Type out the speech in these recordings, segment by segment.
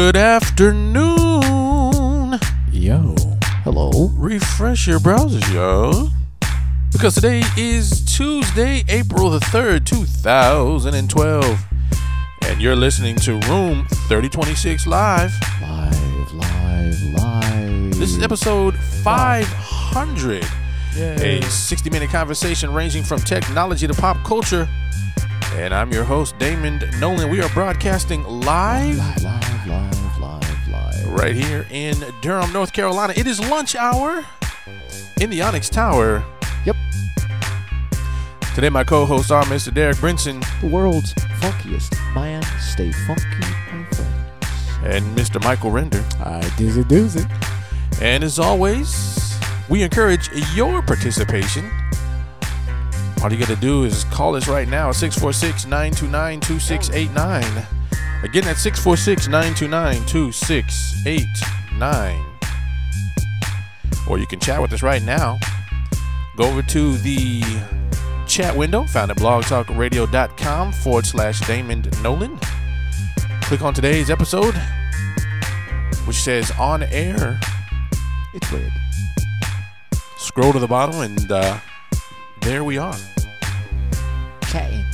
Good afternoon. Yo. Hello. Refresh your browsers, yo. Because today is Tuesday, April the 3rd, 2012. And you're listening to Room 3026 Live. Live. This is episode 500. Yeah. A 60-minute conversation ranging from technology to pop culture. And I'm your host, Damon Nolan. We are broadcasting live. Right here in Durham, North Carolina. It is lunch hour in the Onyx Tower. Yep. Today my co-hosts are Mr. Derek Brinson. The world's funkiest man. Stay funky, my friends. And Mr. Michael Render. Doozy. And as always, we encourage your participation. All you got to do is call us right now, 646-929-2689. Again, that's 646-929-2689. Or you can chat with us right now. Go over to the chat window, found at blogtalkradio.com/Damon Nolan. Click on today's episode, which says on air. It's red. Scroll to the bottom, and there we are. Chatting.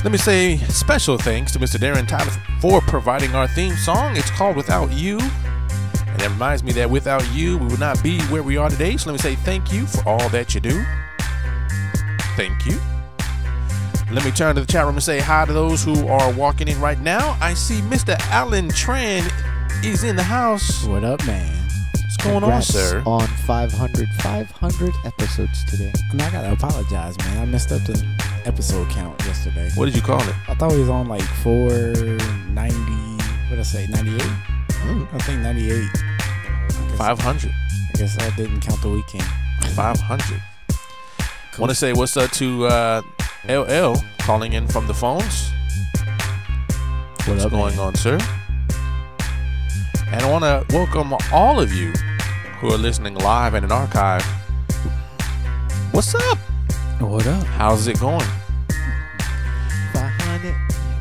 Let me say special thanks to Mr. Darren Tyler for providing our theme song. It's called Without You. And it reminds me that without you, we would not be where we are today. So let me say thank you for all that you do. Thank you. Let me turn to the chat room and say hi to those who are walking in right now. I see Mr. Alan Tran is in the house. What up, man? What's going on, sir? On 500 episodes today. And I gotta apologize, man. I messed up the episode count yesterday. What did you call it? I thought we was on like 490. What did I say? 98. I think 98. 500. I guess I didn't count the weekend. 500. Want to say what's up to LL calling in from the phones. What's going on, sir? And I want to welcome all of you who are listening live and in archive. What's up? What up? How's it going? 500.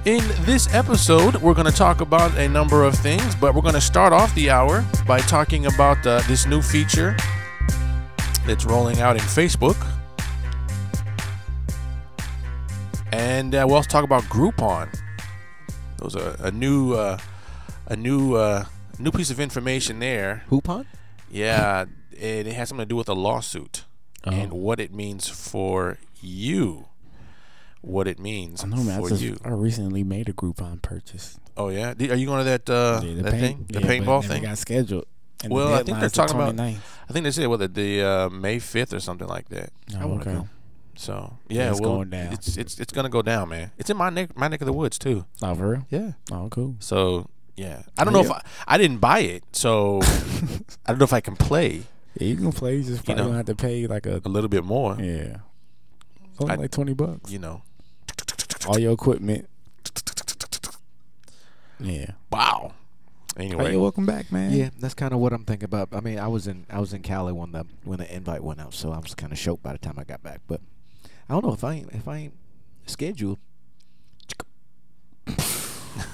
In this episode, we're going to talk about a number of things, but we're going to start off the hour by talking about this new feature that's rolling out in Facebook. And we'll also talk about Groupon. Those are a new piece of information there. Hoopon? Yeah, it has something to do with a lawsuit and what it means for you. What it means I know, man. for you. I recently made a Groupon purchase. Oh yeah, are you going to that thing, the paintball thing? It got scheduled. And well, I think they're talking about. 29th. I think they said whether the May 5th or something like that. Oh, okay. So yeah, it's well, going down. It's gonna go down, man. It's in my neck of the woods too. Oh, for real? Yeah. Oh, cool. So yeah, I don't know if I didn't buy it, so I don't know if I can play. Yeah, you can play. You just probably gonna have to pay like a little bit more. Yeah. It's only like $20. You know. All your equipment. Yeah. Wow. Anyway, hey, welcome back, man. Yeah, that's kind of what I'm thinking about. I mean, I was in Cali when the invite went out, so I was kind of shocked by the time I got back. But I don't know if I ain't scheduled. I'm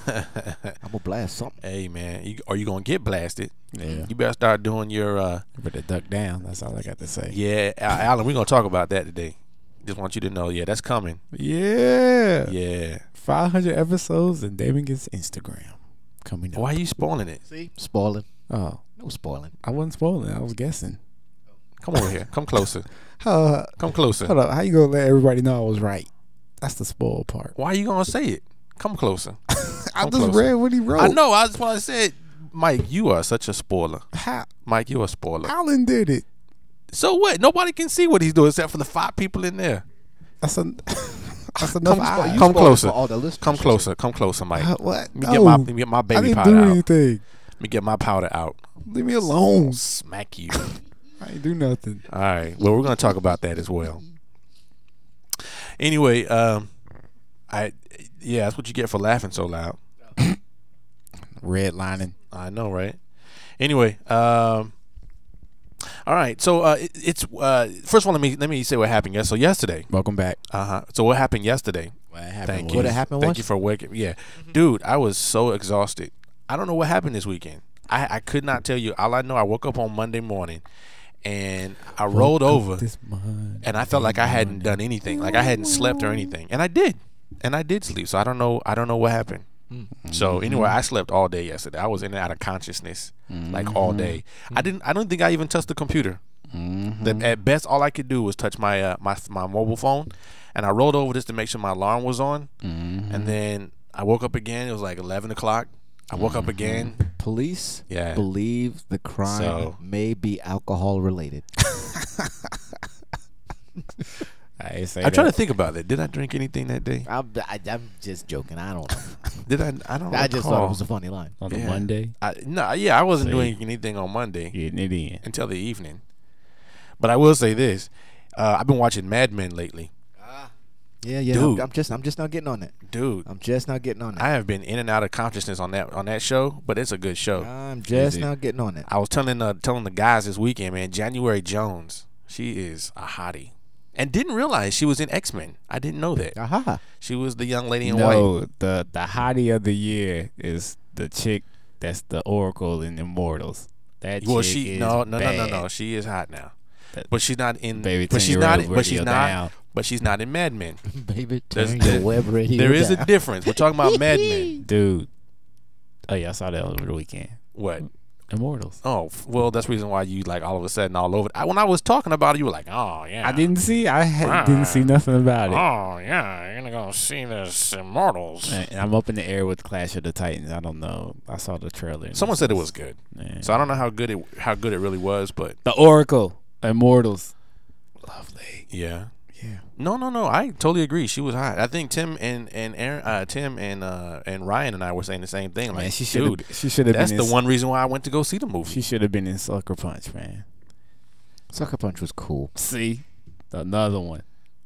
gonna blast something. Hey man, are you gonna get blasted? Yeah. You better start doing your. You better duck down. That's all I got to say. Yeah, Alan, we're gonna talk about that today. Just want you to know, yeah, that's coming. Yeah. Yeah. 500 episodes and Damon gets Instagram coming up. Why are you spoiling it? See, spoiling. Oh, No spoiling. I wasn't spoiling. I was guessing. Come over here. Come closer. Come closer. Hold up. How you gonna let everybody know I was right? That's the spoil part. Why are you gonna say it? Come closer. I just read what he wrote. I know. That's why I said, Mike, you are such a spoiler. How? Mike, you a spoiler. Alan did it. So what? Nobody can see what he's doing except for the 5 people in there. That's enough. Come closer. All the listeners. Come closer. Come closer, Mike. What? Let me get my baby I powder didn't do out. anything. Let me get my powder out. Leave me alone. Smack you. I ain't do nothing. All right. Well, we're gonna talk about that as well. Anyway, that's what you get for laughing so loud. Redlining. I know, right? Anyway, All right. So it's first of all, let me say what happened yesterday. So yesterday. Welcome back. So what happened yesterday? What happened? Thank was, you. What happened Thank was? you for waking. Yeah, dude, I was so exhausted. I don't know what happened this weekend. I could not tell you. All I know, I woke up on Monday morning, and I rolled over, and I felt like I hadn't done anything, like I hadn't slept or anything, and I did sleep. So I don't know what happened. So anyway, I slept all day yesterday. I was in and out of consciousness like all day. I don't think I even touched the computer. At best, all I could do was touch my my mobile phone, and I rolled over just to make sure my alarm was on. And then I woke up again. It was like 11 o'clock. I woke up again. Police Yeah. believe the crime So- may be alcohol related. I say I'm trying to think about it. Did I drink anything that day? I'm just joking. I don't know. Did I? I don't. I just thought recall. it was a funny line. on the Yeah. Monday. I wasn't See. doing anything on Monday Getting it in. until the evening. But I will say this: I've been watching Mad Men lately, Yeah, yeah. Dude. I'm just not getting on that. dude. I'm just not getting on that. I have been in and out of consciousness on that show, but it's a good show. I'm just it? not getting on that. I was telling the guys this weekend, man. January Jones, she is a hottie, and didn't realize she was in X-Men. I didn't know that Aha. she was the young lady in white. No, the hottie of the year is the chick that's the Oracle in Immortals. That Well, chick she is no. bad. She is hot now, That- but she's not in. Baby, but she's 10-year-old not. But she's radio not. down. But she's not in Mad Men. Baby, There's- turn there- your web radio There is a down. difference. We're talking about Mad Men. Dude. Oh yeah, I saw that over the weekend. What? Immortals. Oh, well, that's the reason why you like all of a sudden all over. When I was talking about it, you were like, "Oh yeah." I didn't see. Didn't see nothing about it. Oh yeah, you're gonna go see this Immortals. And I'm up in the air with Clash of the Titans. I don't know. I saw the trailer. and Someone said it was good, Man. so I don't know how good it really was, but The Oracle, Immortals. Lovely. yeah. Yeah. No. I totally agree. She was hot. I think Tim and Aaron, Tim and Ryan and I were saying the same thing. Like, Man, she should dude, have that's been the in, one reason why I went to go see the movie. She should have been in Sucker Punch, man. Sucker Punch was cool. See, another one.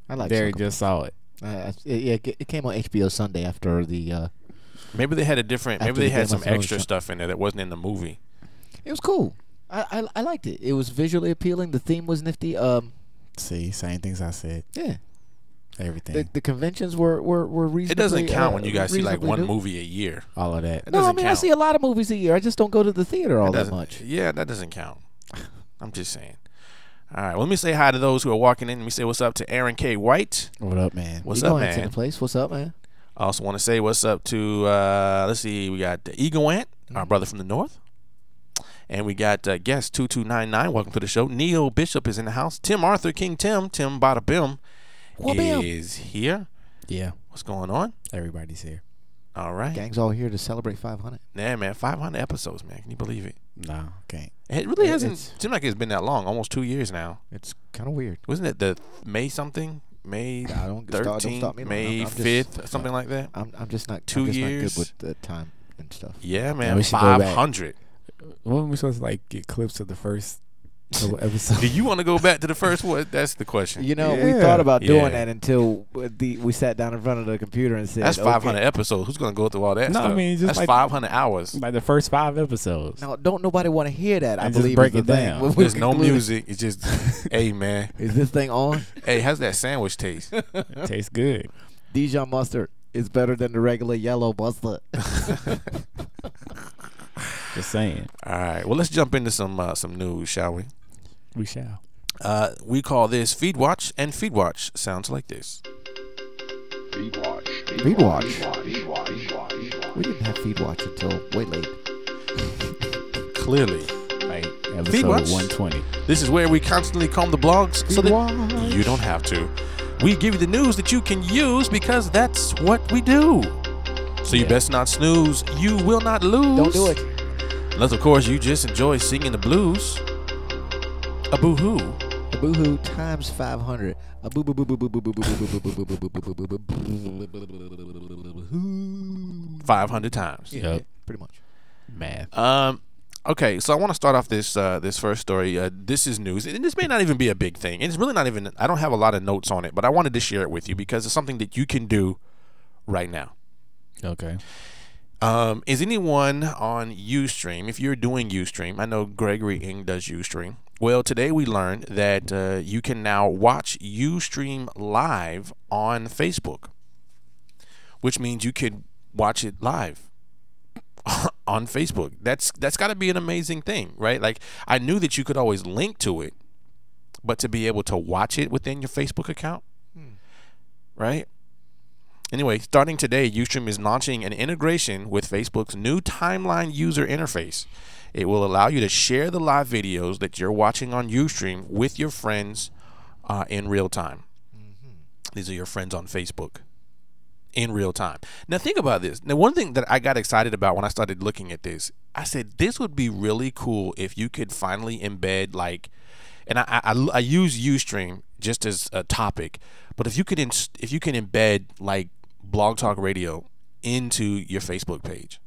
I like Derek Sucker just saw it. Punch. It came on HBO Sunday after the. Maybe they had a different. After Maybe they the had Game some of Thrones extra show. stuff in there that wasn't in the movie. It was cool. I liked it. It was visually appealing. The theme was nifty. See, same things I said. Yeah. Everything. The conventions were reasonably. It doesn't count when you guys see like reasonably one new. movie a year. All of that. It No, I doesn't mean I count. see a lot of movies a year. I just don't go to the theater all that doesn't- much. Yeah, that doesn't count. I'm just saying. All right, well, let me say hi to those who are walking in. Let me say what's up to Aaron K. White. What up, man? What's You up, going into man? the place? What's up, man? I also want to say what's up to, let's see, we got Ego Ant, our brother from the north. And we got guest 2299. Welcome to the show. Neil Bishop is in the house. Tim Arthur, King Tim Bada Bim Wha-bam. is here. Yeah, What's going on? everybody's here. All right. Gang's all here to celebrate 500. Yeah, man, 500 episodes, man. Can you believe it? No, can't. It really It- hasn't it's- seemed like it's been that long, almost 2 years now. It's kind of weird. Wasn't it the May something? May Nah, don't 13th, stop me. May I'm just- 5th, something like that? I'm just not 2 I'm just years. not good with the time and stuff. Yeah, man, we should go back. 500. When we supposed to like get clips of the first couple episodes? Do you want to go back to the first one? That's the question. You know, we Yeah. thought about Yeah. doing that until we sat down in front of the computer and said, That's 500 okay. episodes. Who's going to go through all that No, I stuff? mean, just That's like- 500 hours. Like the first 5 episodes. Now, don't nobody want to hear that. I And just believe break is the it thing. down. We There's no concluded- music. It's just, hey, man. Is this thing on? Hey, how's that sandwich taste? It tastes good. Dijon mustard is better than the regular yellow mustard. Just saying. All right. Well, let's jump into some news, shall we? We shall. We call this Feed Watch, and Feed Watch sounds like this. Feed Watch. We didn't have Feed Watch until way late. Clearly. Like Feed episode Watch? 120. This is where we constantly comb the blogs so Feed that Watch. you don't have to. We give you the news that you can use because that's what we do. So you Yeah. best not snooze. You will not lose. Don't do it. Unless, of course, you just enjoy singing the blues. A boo-hoo. A boohoo times 500. A boo boo boo boo boo boo boo boo boo boo boo boo boo boo boo boo. 500 times. Yeah, Yep. pretty much. Math. Okay, so I want to start off this this first story. This is news, and this may not even be a big thing. It's really not even. I don't have a lot of notes on it, but I wanted to share it with you because it's something that you can do right now. Okay. Is anyone on Ustream? If you're doing Ustream, I know Gregory Ing does Ustream. Well, today we learned that you can now watch Ustream live on Facebook, which means you could watch it live on Facebook. That's got to be an amazing thing, right? Like, I knew that you could always link to it, but to be able to watch it within your Facebook account, right? Anyway, starting today, Ustream is launching an integration with Facebook's new timeline user interface. It will allow you to share the live videos that you're watching on Ustream with your friends in real time. These are your friends on Facebook in real time. Now, think about this. Now, one thing that I got excited about when I started looking at this, I said, this would be really cool if you could finally embed, like, and I use Ustream just as a topic, but if you can embed like Blog Talk Radio into your Facebook page,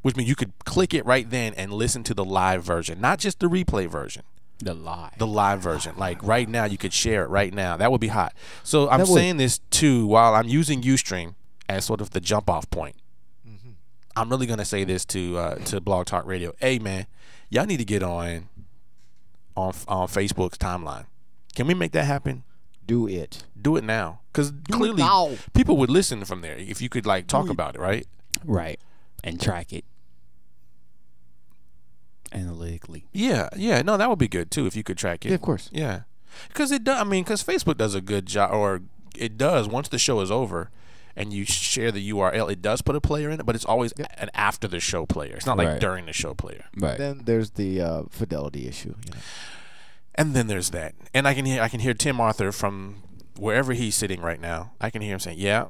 which means you could click it right then and listen to the live version, not just the replay version. The live version. Like right now, you could share it right now. That would be hot. So I'm saying this too while I'm using Ustream as sort of the jump off point. I'm really gonna say this to Blog Talk Radio. Hey man, y'all need to get on Facebook's timeline. Can we make that happen? Do it. Do it now, because clearly people would listen from there if you could like talk about it, right? Right, and track it analytically. Yeah. No, that would be good too if you could track it. Yeah, of course. Yeah, because it does. I mean, because Facebook does a good job, or it does once the show is over, and you share the URL. It does put a player in it, but it's always an after the show player. It's not like during the show player. Right. Then there's the fidelity issue. You know? And then there's that, and I can hear Tim Arthur from wherever he's sitting right now. I can hear him saying, yeah.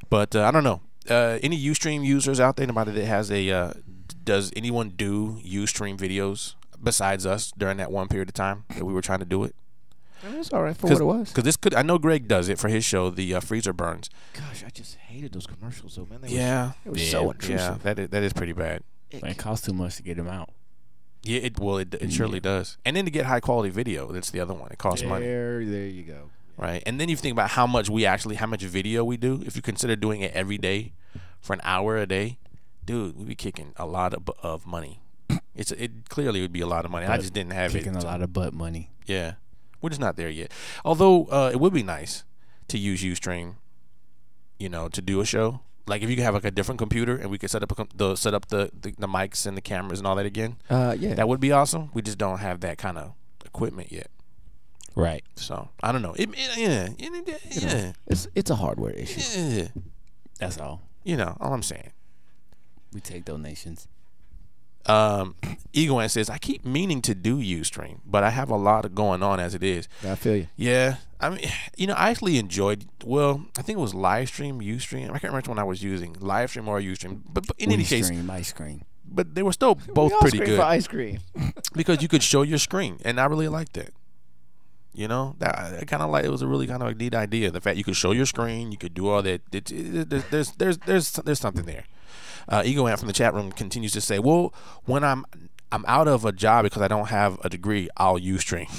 But I don't know. Any Ustream users out there? Anybody that has a? Does anyone do Ustream videos besides us during that one period of time that we were trying to do it? I mean, it's all right for what it was. Because this could. I know Greg does it for his show, the Freezer Burns. Gosh, I just hated those commercials, though, man. They were so intrusive. Yeah, that is pretty bad. It costs too much to get them out. Yeah, it surely does. And then to get high quality video, that's the other one. It costs money. There you go. Right, and then you think about how much video we do. If you consider doing it every day for an hour a day, dude, we'd be kicking a lot of money. It clearly would be a lot of money. I just didn't have kicking a lot of butt money. Yeah, we're just not there yet. Although it would be nice to use Ustream, to do a show. Like if you could have like a different computer and we could set up the mics and the cameras and all that again. Yeah, that would be awesome. We just don't have that kind of equipment yet. Right. So I don't know. It's a hardware issue. Yeah. That's all. All I'm saying. We take donations. Egoan says, I keep meaning to do Ustream, but I have a lot going on as it is. I feel you. Yeah. I mean, I actually enjoyed, I think it was Livestream, Ustream. I can't remember when I was using Livestream or Ustream. But in any case. Ice cream. But they were still both pretty good. For ice cream. Because you could show your screen, and I really liked that. That kind of like, it was a really kind of a neat idea. The fact you could show your screen, you could do all that. There's something there. Ego Ant from the chat room continues to say, well, when I'm out of a job because I don't have a degree, I'll Ustream.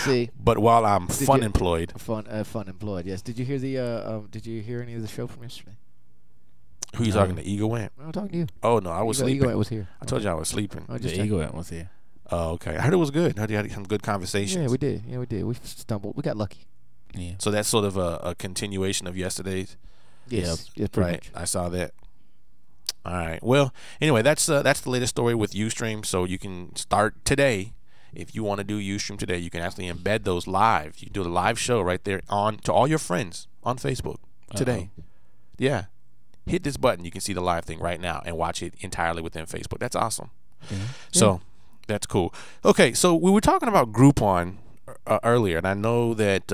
See, but while I'm employed, yes. Did you hear Did you hear any of the show from yesterday? Who you talking to? Ego Ant? I'm talking to you. Oh no, I was sleeping. Ego Ant was here. I told you I was sleeping. The Ego Ant was here. Oh, okay. I heard it was good. I heard you had some good conversations. Yeah, we did. We stumbled. We got lucky. Yeah. So that's sort of a continuation of yesterday's. Yes. Yeah, pretty right. much. I saw that. All right. Well, anyway, that's the latest story with Ustream. So you can start today. If you want to do Ustream today, you can actually embed those live. You do a live show right there to all your friends on Facebook today. Yeah. Hit this button. You can see the live thing right now and watch it entirely within Facebook. That's awesome. Mm-hmm. So that's cool. Okay, so we were talking about Groupon earlier, and I know that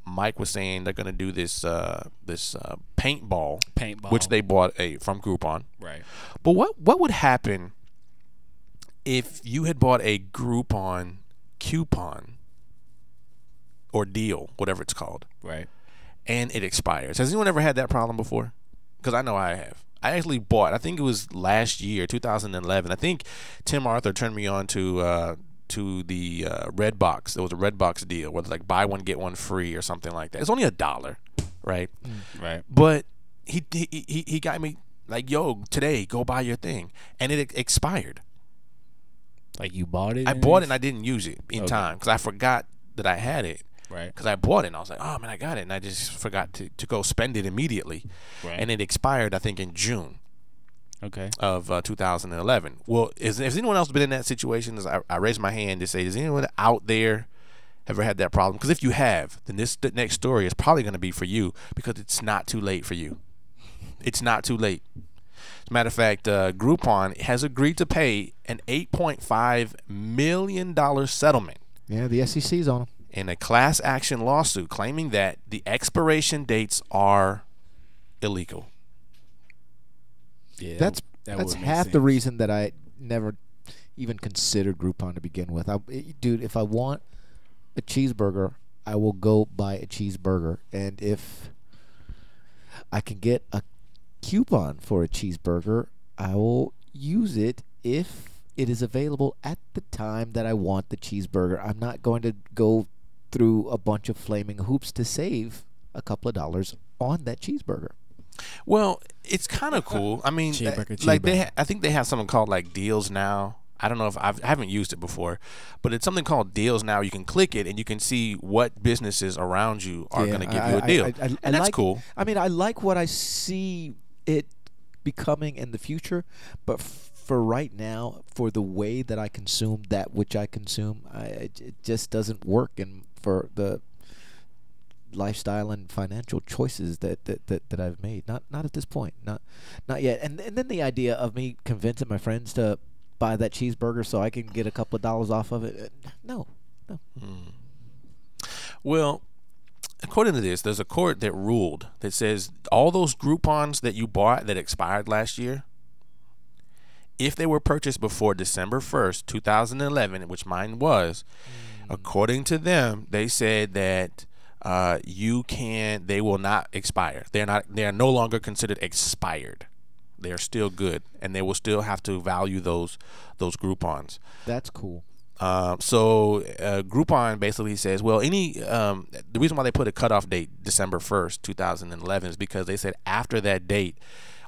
Mike was saying they're going to do this paintball, which they bought from Groupon. Right. But what would happen if you had bought a Groupon coupon or deal, whatever it's called, right, and it expires? Has anyone ever had that problem before? Because I know I have. I actually bought, I think it was last year, 2011. I think Tim Arthur turned me on to the Redbox. There was a Redbox deal where it's like buy one, get one free or something like that. It's only $1, right? Right. But he got me like, yo, today, go buy your thing. And it expired. Like you bought it? I bought it and I didn't use it in time because I forgot that I had it. Right. Because I bought it and I was like, oh man, I got it, and I just forgot to go spend it immediately. Right. And it expired, I think, in June. Okay. Of 2011. Well, has anyone else been in that situation? I raised my hand to say, does anyone out there ever had that problem? Because if you have, then the next story is probably going to be for you because it's not too late for you. It's not too late. As a matter of fact, Groupon has agreed to pay an $8.5 million settlement. Yeah, the SEC's on them. In a class action lawsuit claiming that the expiration dates are illegal. Yeah, That's would make half the sense. reason that I never even considered Groupon to begin with. Dude, if I want a cheeseburger, I will go buy a cheeseburger, and if I can get a coupon for a cheeseburger, I will use it if it is available at the time that I want the cheeseburger. I'm not going to go through a bunch of flaming hoops to save a couple of dollars on that cheeseburger. Well, it's kind of cool. I mean, Cheeseburger, like cheeseburger. I think they have something called like Deals Now. I don't know if I haven't used it before, but it's something called Deals Now. You can click it and you can see what businesses around you are going to give you a deal, and that's cool. I mean, I like what I see it becoming in the future, but for right now, for the way that I consume that which I consume, it just doesn't work, and for the lifestyle and financial choices that I've made, not at this point, not yet. And then the idea of me convincing my friends to buy that cheeseburger so I can get a couple of dollars off of it, no. Well, according to this, there's a court that ruled that says all those Groupons that you bought that expired last year, if they were purchased before December 1st, 2011, which mine was, according to them, they said that they will not expire. They are no longer considered expired. They are still good, and they will still have to value those Groupons. That's cool. So Groupon basically says, well, the reason why they put a cutoff date December 1st, 2011 is because they said after that date,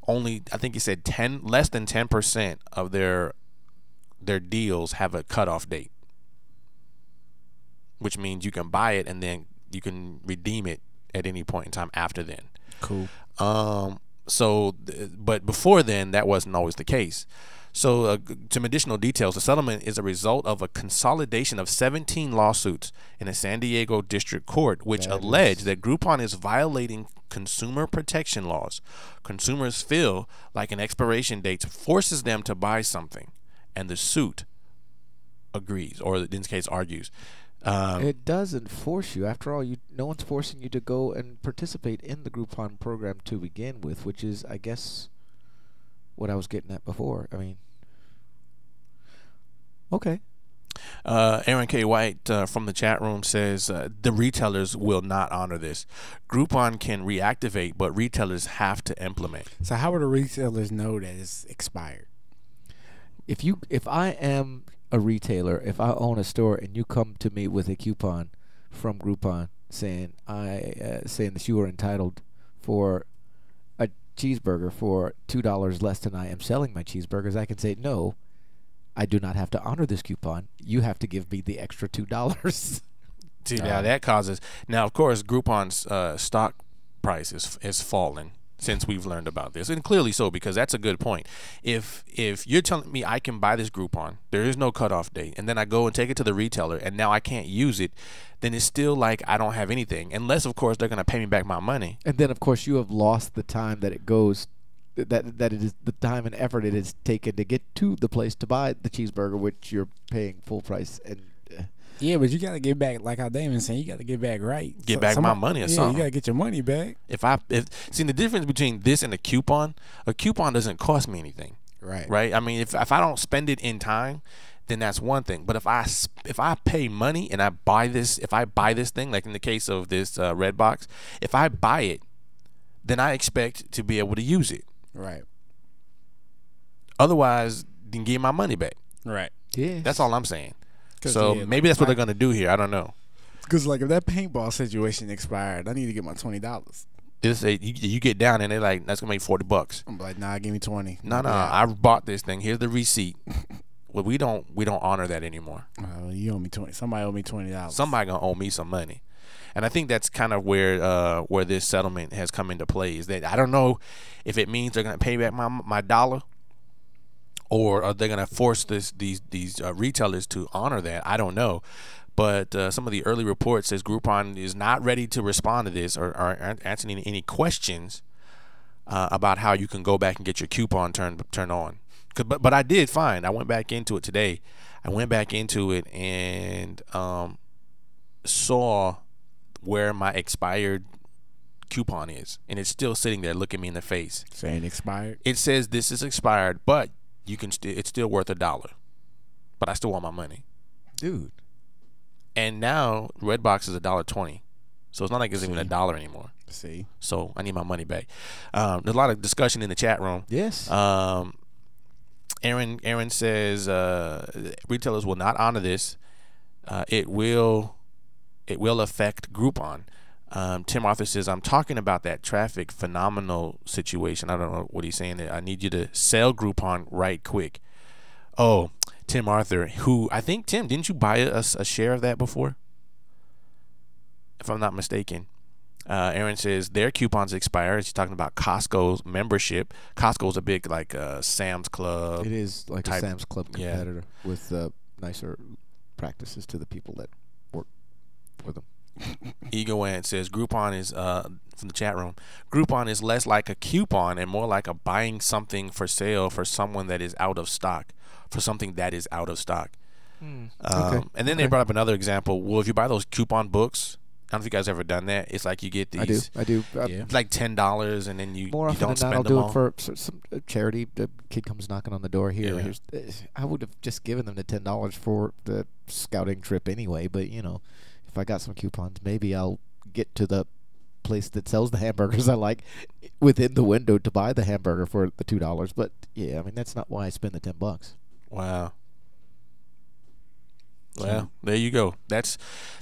only, I think he said less than 10% of their deals have a cutoff date, which means you can buy it and then you can redeem it at any point in time after then. Cool. But before then, that wasn't always the case. So, some additional details. The settlement is a result of a consolidation of 17 lawsuits in a San Diego district court, which allege that Groupon is violating consumer protection laws. Consumers feel like an expiration date forces them to buy something, and the suit agrees, or in this case, argues. It doesn't force you. After all, no one's forcing you to go and participate in the Groupon program to begin with, which is, I guess, what I was getting at before. I mean, okay. Aaron K. White from the chat room says the retailers will not honor this. Groupon can reactivate, but retailers have to implement. So how would the retailers know that it's expired? If I am a retailer, if I own a store and you come to me with a coupon from Groupon saying that you are entitled for a cheeseburger for $2 less than I am selling my cheeseburgers, I can say, no, I do not have to honor this coupon. You have to give me the extra $2. See, now that causes. Now, of course, Groupon's stock price is fallen since we've learned about this, and clearly so, because that's a good point. If you're telling me I can buy this Groupon, there is no cutoff date, and then I go and take it to the retailer, and now I can't use it, then it's still like I don't have anything, unless of course they're going to pay me back my money. And then of course you have lost the time that it goes, that it is the time and effort it has taken to get to the place to buy the cheeseburger, which you're paying full price. And yeah, but you gotta get back, like how Damon's saying, you gotta get back right. Get back my money or something. You gotta get your money back. See, the difference between this and a coupon doesn't cost me anything. Right. I mean, if I don't spend it in time, then that's one thing. But if I pay money and I buy this thing, like in the case of this Redbox, if I buy it, then I expect to be able to use it. Right. Otherwise, then give my money back. Right. yeah, That's all I'm saying. So maybe that's what they're gonna do here. I don't know. Because like if that paintball situation expired, I need to get my $20. You get down and they're like, that's gonna make $40. I'm like, nah, give me 20. No, Yeah. I bought this thing. Here's the receipt. well, we don't honor that anymore. You owe me 20. Somebody owe me $20. Somebody gonna owe me some money, and I think that's kind of where this settlement has come into play. Is that I don't know if it means they're gonna pay back my dollar, or are they gonna force these retailers to honor that? I don't know. But some of the early reports says Groupon is not ready to respond to this or answering any questions about how you can go back and get your coupon turned on. But I did find, I went back into it today. I went back into it and saw where my expired coupon is, and it's still sitting there looking me in the face. Saying expired? It says this is expired, but you can it's still worth $1. But I still want my money. Dude. And now Redbox is $1.20. So it's not like it's even $1 anymore. See. So I need my money back. There's a lot of discussion in the chat room. Yes. Aaron says retailers will not honor this. It will affect Groupon. Tim Arthur says, I'm talking about that traffic phenomenal situation. I don't know what he's saying there. I need you to sell Groupon right quick. Oh, Tim Arthur, who I think, Tim, didn't you buy a share of that before? If I'm not mistaken. Aaron says their coupons expire. He's talking about Costco's membership. Costco's a big like Sam's Club. It is like type, a Sam's Club competitor with nicer practices to the people that work for them. Ego Ant says Groupon is from the chat room. Groupon is less like a coupon and more like a buying something for sale for someone that is out of stock. For something that is out of stock. Okay. And then they brought up another example. Well, if you buy those coupon books, I don't know if you guys ever done that. It's like you get these. I do. Like $10, and then you More don't often than spend not, I'll them do all. it for some charity. The kid comes knocking on the door here. Yeah. Here's, I would have just given them the $10 for the scouting trip anyway. But if I got some coupons, maybe I'll get to the place that sells the hamburgers I like within the window to buy the hamburger for the $2. But yeah, I mean that's not why I spend the $10. Wow. Well, there you go. That's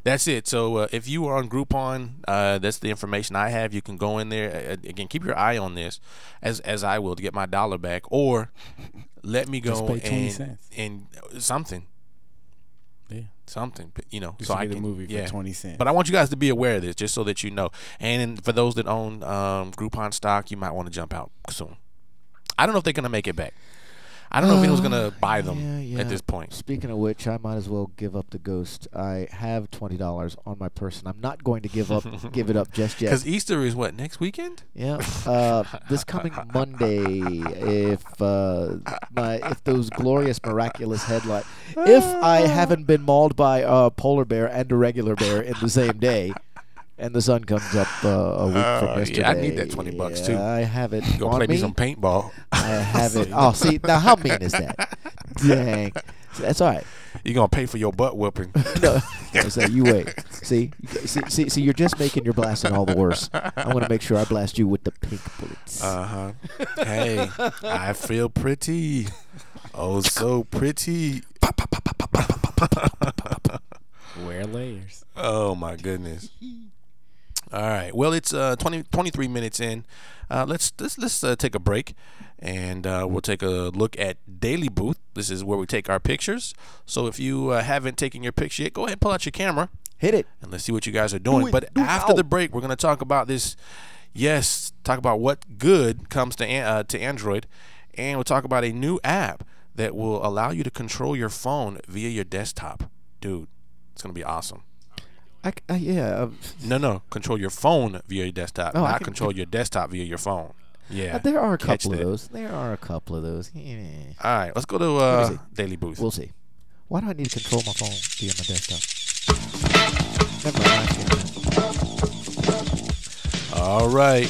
it. So if you are on Groupon, that's the information I have. You can go in there. Again, keep your eye on this, as I will, to get my dollar back, or let me go Just pay 20 cents. and something. Yeah. Something, Just so to I get can a movie for yeah. 20 cents. But I want you guys to be aware of this, just so that you know. And for those that own Groupon stock, you might want to jump out soon. I don't know if they're gonna make it back. I don't know if anyone's gonna buy them at this point. Speaking of which, I might as well give up the ghost. I have $20 on my person. I'm not going to give it up just yet. Because Easter is what, next weekend? Yeah. This coming Monday, if those glorious miraculous headlights, if I haven't been mauled by a polar bear and a regular bear in the same day, and the sun comes up a week from yesterday. Yeah, I need that $20 too. I have it Go on play me. me some paintball. I have it. Oh, see, now how mean is that? Dang. That's all right. You're gonna pay for your butt whooping. No, so you wait. See, you're just making your blasting all the worse. I want to make sure I blast you with the pink bullets. Hey, I feel pretty. Oh, so pretty. Wear layers. Oh my goodness. All right. Well, it's 23 minutes in. Let's take a break, and we'll take a look at Daily Booth. This is where we take our pictures. So if you haven't taken your picture yet, go ahead and pull out your camera. Hit it. And let's see what you guys are doing. But after the break, we're going to talk about this. Yes, talk about what good comes to Android, and we'll talk about a new app that will allow you to control your phone via your desktop. Dude, it's going to be awesome. Yeah. No. Control your phone via your desktop, Oh, not control your desktop via your phone. Yeah. There are a Catch couple of that. those. There are a couple of those. Yeah. All right, let's go Let to me see. Daily Booth. We'll see. Why do I need to control my phone via my desktop? Never mind. All right.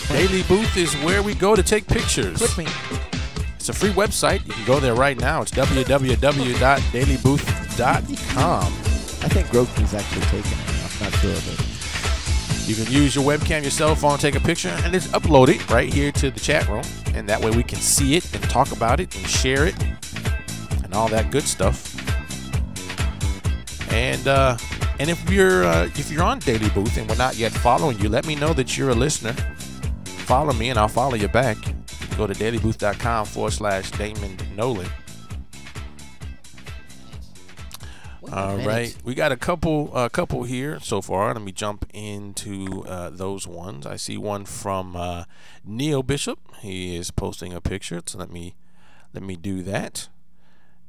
Daily Booth is where we go to take pictures. Click me. It's a free website. You can go there right now. It's www.dailybooth.com. I think Groku's actually taken it. I'm not sure, but You can use your webcam, your cell phone, take a picture, and just upload it right here to the chat room. And that way we can see it and talk about it and share it and all that good stuff. And if you're on Daily Booth and we're not yet following you, let me know that you're a listener. Follow me and I'll follow you back. Go to dailybooth.com/Damon Nolan. All right, we got a couple here so far. Let me jump into those ones. I see one from Neil Bishop. He is posting a picture, so let me do that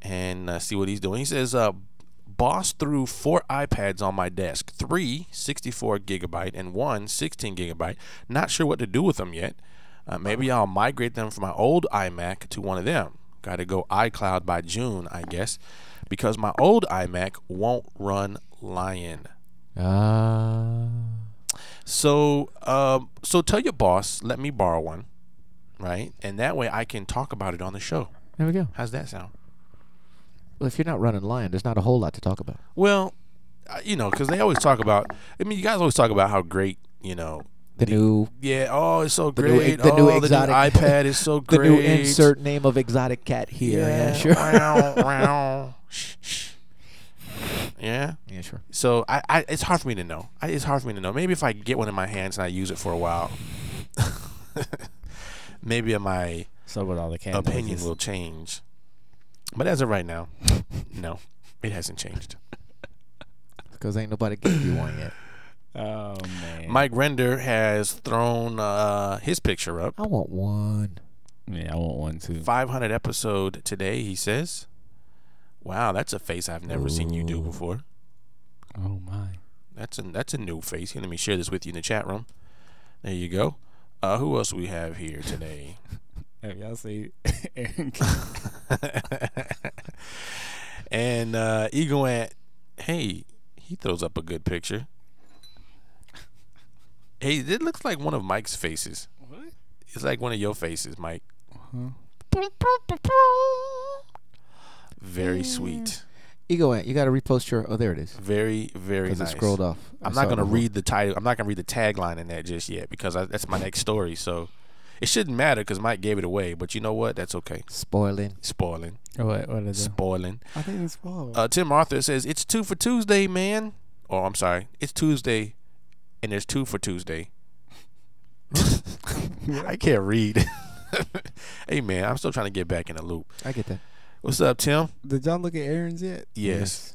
and see what he's doing. He says, "Boss threw 4 iPads on my desk, 3 64 gigabyte and 1 16 gigabyte. Not sure what to do with them yet. Maybe I'll migrate them from my old iMac to one of them. Got to go iCloud by June, I guess, because my old iMac won't run Lion." So tell your boss, let me borrow one, right? And that way I can talk about it on the show. There we go. How's that sound? Well, if you're not running Lion, there's not a whole lot to talk about. Well, because they always talk about. I mean, you guys always talk about how great, The new it's so the new great. the new the new exotic iPad is so the great. new insert name of exotic cat here. Yeah, sure. Yeah. Yeah, sure. So I it's hard for me to know. It's hard for me to know. Maybe if I get one in my hands and I use it for a while, maybe my So with all the cat opinion noises. will change. But as of right now, no, it hasn't changed. Because ain't nobody gave you one yet. Oh man. Mike Render has thrown his picture up. I want one. Yeah, I want one too. 500 episode today, he says. Wow, that's a face I've never seen you do before. Oh my. That's a new face. Here, let me share this with you in the chat room. There you go. Who else we have here today? Have y'all seen Aaron? And Eagle Ant, hey, he throws up a good picture. Hey, it looks like one of Mike's faces. What? It's like one of your faces, Mike. Very sweet. Ego Ant, you got to repost your. Oh, there it is. Very, very Because nice. it scrolled off. I'm not going to read the title. I'm not going to read the tagline in that just yet because that's my next story. So it shouldn't matter because Mike gave it away. But you know what? That's okay. Spoiling. Spoiling. What is it? Spoiling. I think it's spoiled. Tim Arthur says, "It's 2 for Tuesday, man." Or I'm sorry. It's Tuesday and there's 2 for Tuesday. I can't read. Hey, man, I'm still trying to get back in the loop. I get that. What's up, Tim? Did y'all look at Aaron's yet? Yes.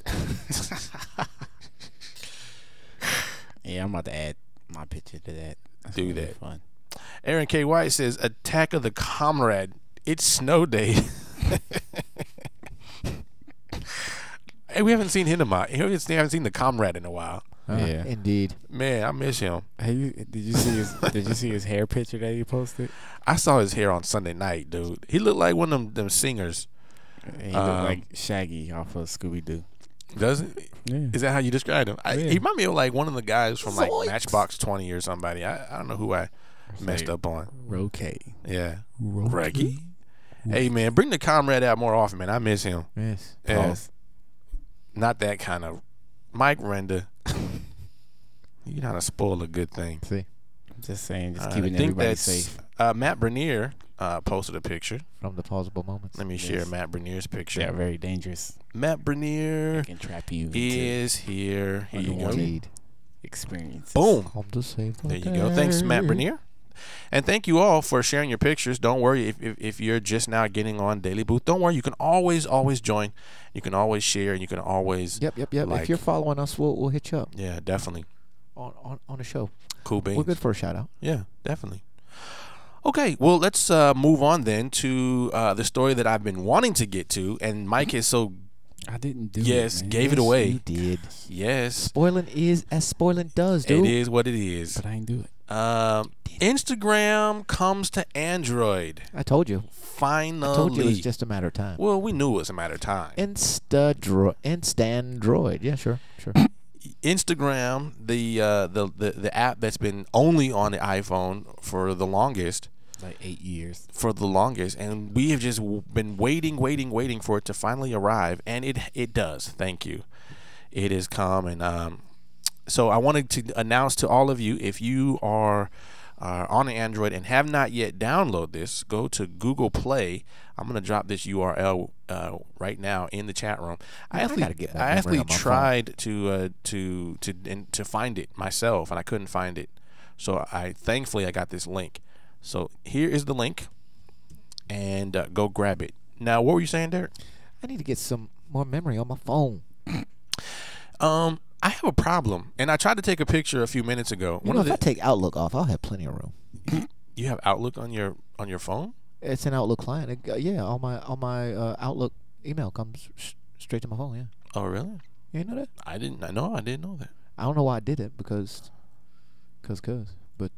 Yeah, I'm about to add my picture to that. That's Do gonna be that. Fun. Aaron K. White says, "Attack of the Comrade. It's snow day." Hey, we haven't seen him in we haven't seen the Comrade in a while. Yeah. Indeed. Man, I miss him. Hey, did you see his? Did you see his hair picture that he posted? I saw his hair on Sunday night, dude. He looked like one of them singers. He looked like Shaggy off of Scooby Doo. Doesn't? Yeah. Is that how you described him? Yeah. He remind me of like one of the guys from like Zoinks. Matchbox 20 or somebody. I don't know who I messed up on. Roque. Yeah. Reggie. Hey, man, bring the Comrade out more often, man. I miss him. Yes. Yeah. Pause. Not that kind of Mike Render. You know how to spoil a good thing. See, I'm just saying, just I keeping think everybody that's safe. Matt Bernier posted a picture. from the pausable moments. Let me share Yes. Matt Bernier's picture. Yeah, very dangerous. Matt Bernier Can trap you into is here. Here you go. Unwanted. Indeed. experiences. Boom. Home to save the There you go. Thanks, Matt Bernier. And thank you all for sharing your pictures. Don't worry if you're just now getting on Daily Booth. Don't worry. You can always join. You can always share. And you can always. Yep. Like- If you're following us, we'll hit you up Yeah, definitely. on the show. Cool beans. We're good for a shout out. Yeah, definitely. Okay, well, let's move on then to the story that I've been wanting to get to. And Mike is so, I didn't do yes, it, man. gave it away. You did. Yes, Spoiling is as spoiling does, it dude. is what it is. But I ain't do it. Instagram comes to Android. I told you. Finally. I told you it was just a matter of time. Well, we knew it was a matter of time. Instandroid. Yeah, sure. Instagram, the app that's been only on the iPhone for the longest, Like 8 years. and we have just been waiting for it to finally arrive, and it does. Thank you. It has come, and so I wanted to announce to all of you, if you are on Android and have not yet downloaded this, go to Google Play. I'm going to drop this URL right now in the chat room. I actually tried to find it myself, and I couldn't find it. So thankfully I got this link. So here is the link. and go grab it. Now, what were you saying, Derek? I need to get some more memory on my phone. I have a problem, and I tried to take a picture a few minutes ago. You know, if I take Outlook off, I'll have plenty of room. You have Outlook on your phone? It's an Outlook client. Yeah, all my Outlook email comes straight to my phone. Yeah. Oh, really? You didn't know that? I didn't know that. I don't know why I did it because, but.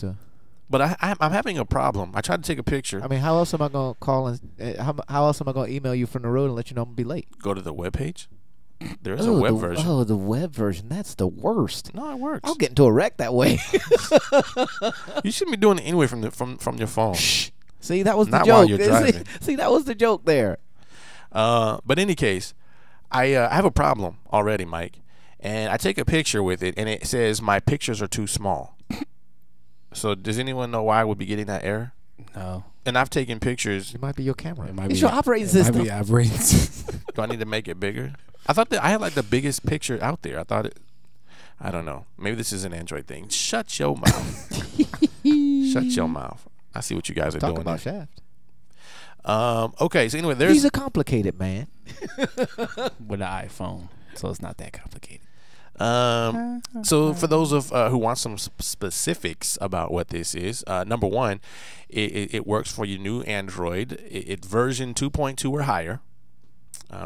But I'm having a problem. I tried to take a picture. I mean, how else am I gonna call and how else am I gonna email you from the road and let you know I'm gonna be late? Go to the webpage. There is a web version. Oh, the web version. That's the worst. No, it works. I'll get into a wreck that way. You shouldn't be doing it anyway from your phone. Shh. See, that was the Not joke. while you're driving. See, that was the joke there. But in any case, I have a problem already, Mike. And I take a picture with it, and it says my pictures are too small. So does anyone know why I would be getting that error? No. And I've taken pictures. It might be your camera. It might It's be your operating system. Might be operating system. Do I need to make it bigger? I thought that I had like the biggest picture out there. I don't know. Maybe this is an Android thing. Shut your mouth. Shut your mouth. I see what you guys are Talk doing about here. Shaft. Okay, so anyway, He's a complicated man. With an iPhone, so it's not that complicated. So for those of who want some specifics about what this is, number one, it works for your new Android. It's version 2.2 or higher,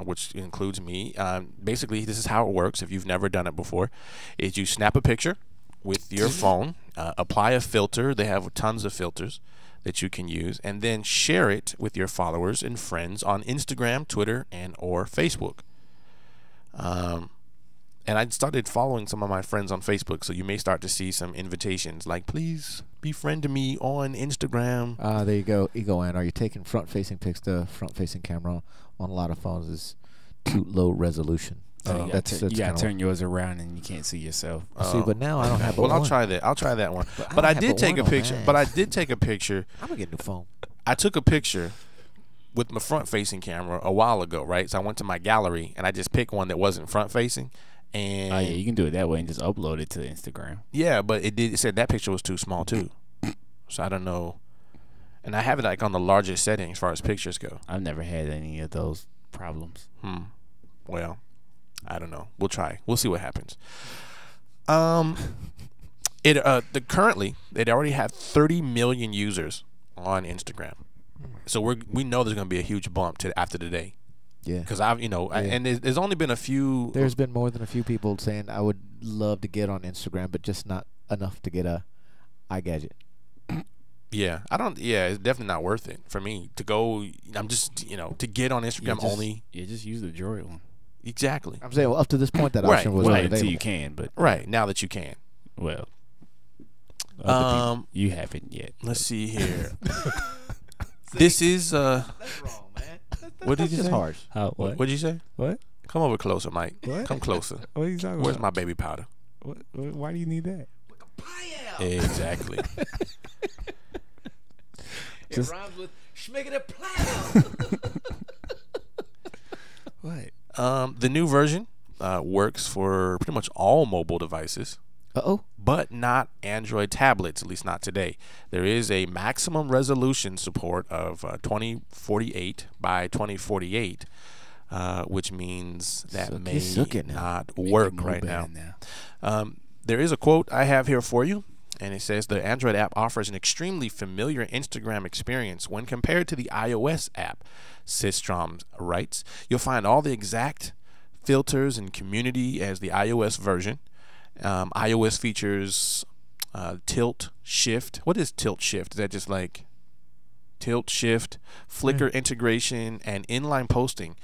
which includes me. Basically, this is how it works. If you've never done it before, is you snap a picture with your phone, apply a filter. They have tons of filters that you can use, and then share it with your followers and friends on Instagram, Twitter, and or Facebook. And I started following some of my friends on Facebook, so you may start to see some invitations like, please befriend me on Instagram. There you go. Ego Ant. Are you taking front-facing pics? The front-facing camera on a lot of phones is too low resolution. So you That's gotta turn yours around and you can't see yourself. See, but now I don't have. Well, I'll try that. I'll try that one. But I did take a picture. But I did take a picture. I'm gonna get a new phone. I took a picture with my front-facing camera a while ago, right? So I went to my gallery and I just picked one that wasn't front-facing. And Oh yeah, you can do it that way and just upload it to Instagram. yeah, but it said that picture was too small too. So I don't know. And I have it like on the largest setting as far as pictures go. I've never had any of those problems. Well, I don't know. We'll try. We'll see what happens. Currently they already have 30 million users on Instagram. So we know there's going to be a huge bump after today. Yeah. Because and there's only been a few. There's been more than a few people saying I would love to get on Instagram, but just not enough to get a iGadget. Yeah, it's definitely not worth it for me to go. I'm just, to get on Instagram only. Yeah, just use the Droid one. Exactly. I'm saying, well, up to this point, that Right, option was Well, not until available. you can, but Right, now that you can. well, other people, you haven't yet. Let's see here. This is That's wrong, man. what did you say? harsh. What? What'd you say? What? Come over closer, Mike. What? Come closer. What are you talking Where's my about? baby powder? Why do you need that? Exactly. It rhymes with schmiggity plow. What? The new version works for pretty much all mobile devices, Uh-oh. but not Android tablets, at least not today. There is a maximum resolution support of 2048 by 2048, which means that may not work right now. There is a quote I have here for you, and it says the Android app offers an extremely familiar Instagram experience when compared to the iOS app. Systrom writes, you'll find all the exact filters and community as the iOS version. iOS features tilt shift. What is tilt shift? Is that just like tilt shift, Flickr integration, and inline posting?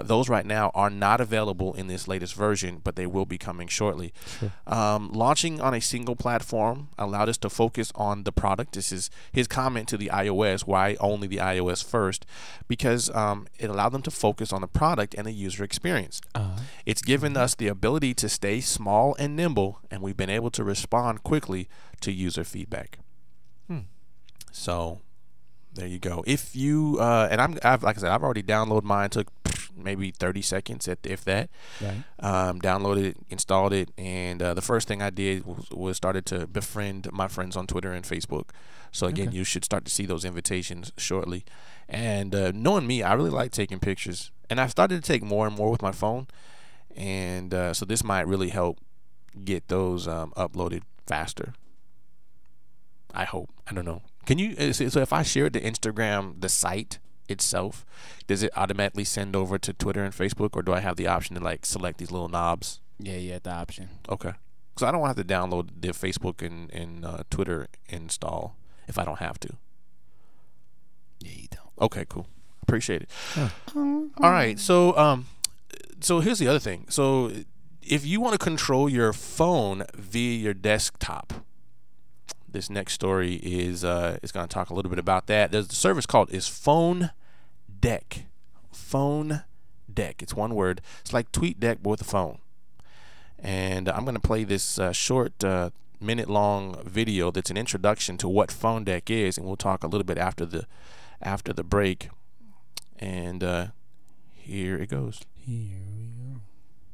Those right now are not available in this latest version, but they will be coming shortly. Sure. Launching on a single platform allowed us to focus on the product. This is his comment to the iOS. Why only the iOS first? Because it allowed them to focus on the product and the user experience. It's given us the ability to stay small and nimble, and we've been able to respond quickly to user feedback. So there you go. If you I've like I said, I've already downloaded mine. Took maybe 30 seconds if that. Right. Downloaded it, installed it, and the first thing I did was started to befriend my friends on Twitter and Facebook. So again, Okay. you should start to see those invitations shortly. And knowing me, I really like taking pictures, and I've started to take more and more with my phone. And so this might really help get those uploaded faster. I hope. I don't know. Can you? So if I share it to Instagram, the site itself, does it automatically send over to Twitter and Facebook, or do I have the option to like select these little knobs? Yeah, you had the option. Okay. So I don't have to download the Facebook and Twitter install if I don't have to. Yeah, you don't. Okay, cool. Appreciate it. All right. So here's the other thing. So if you want to control your phone via your desktop, this next story is going to talk a little bit about that. There's a service called Phone Deck. Phone Deck. It's one word. It's like TweetDeck but with a phone. And I'm going to play this short minute-long video that's an introduction to what Phone Deck is, and we'll talk a little bit after the break. And here it goes. Here we go.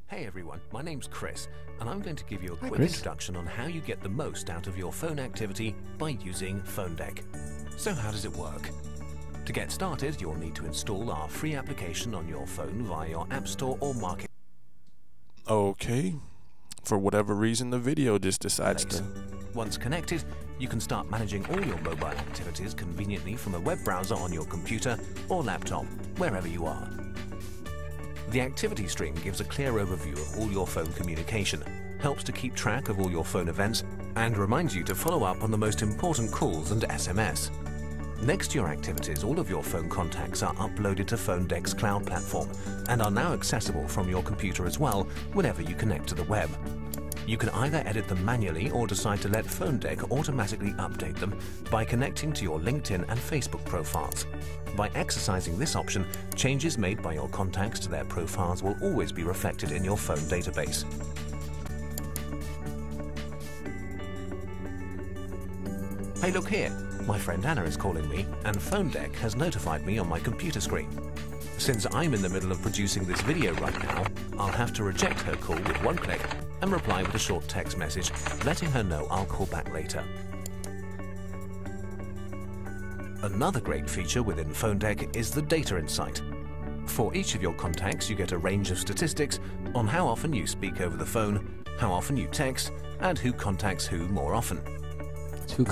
Hey everyone, my name's Chris, and I'm going to give you a quick Chris. introduction on how you get the most out of your phone activity by using Phone Deck. So how does it work? To get started, you'll need to install our free application on your phone via your App Store or Marketplace. Okay. For whatever reason, the video just decides to... Once connected, you can start managing all your mobile activities conveniently from a web browser on your computer or laptop, wherever you are. The activity stream gives a clear overview of all your phone communication, helps to keep track of all your phone events, and reminds you to follow up on the most important calls and SMS. Next to your activities, all of your phone contacts are uploaded to Phone Deck's cloud platform and are now accessible from your computer as well whenever you connect to the web. You can either edit them manually or decide to let Phone Deck automatically update them by connecting to your LinkedIn and Facebook profiles. By exercising this option, changes made by your contacts to their profiles will always be reflected in your phone database. Hey, look here! My friend Anna is calling me, and Phone Deck has notified me on my computer screen. Since I'm in the middle of producing this video right now, I'll have to reject her call with one click and reply with a short text message, letting her know I'll call back later. Another great feature within Phone Deck is the Data Insight. For each of your contacts, you get a range of statistics on how often you speak over the phone, how often you text, and who contacts who more often.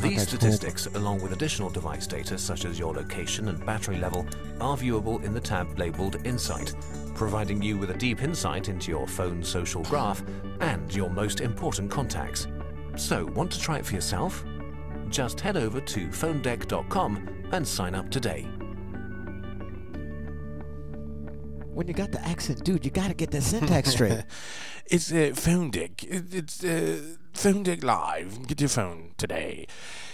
These statistics, along with additional device data such as your location and battery level, are viewable in the tab labeled Insight, providing you with a deep insight into your phone's social graph and your most important contacts. So, want to try it for yourself? Just head over to phonedeck.com and sign up today. When you got the accent, dude, you got to get the syntax straight. It's Phone Deck. It's Phone Deck Live. Get your phone today.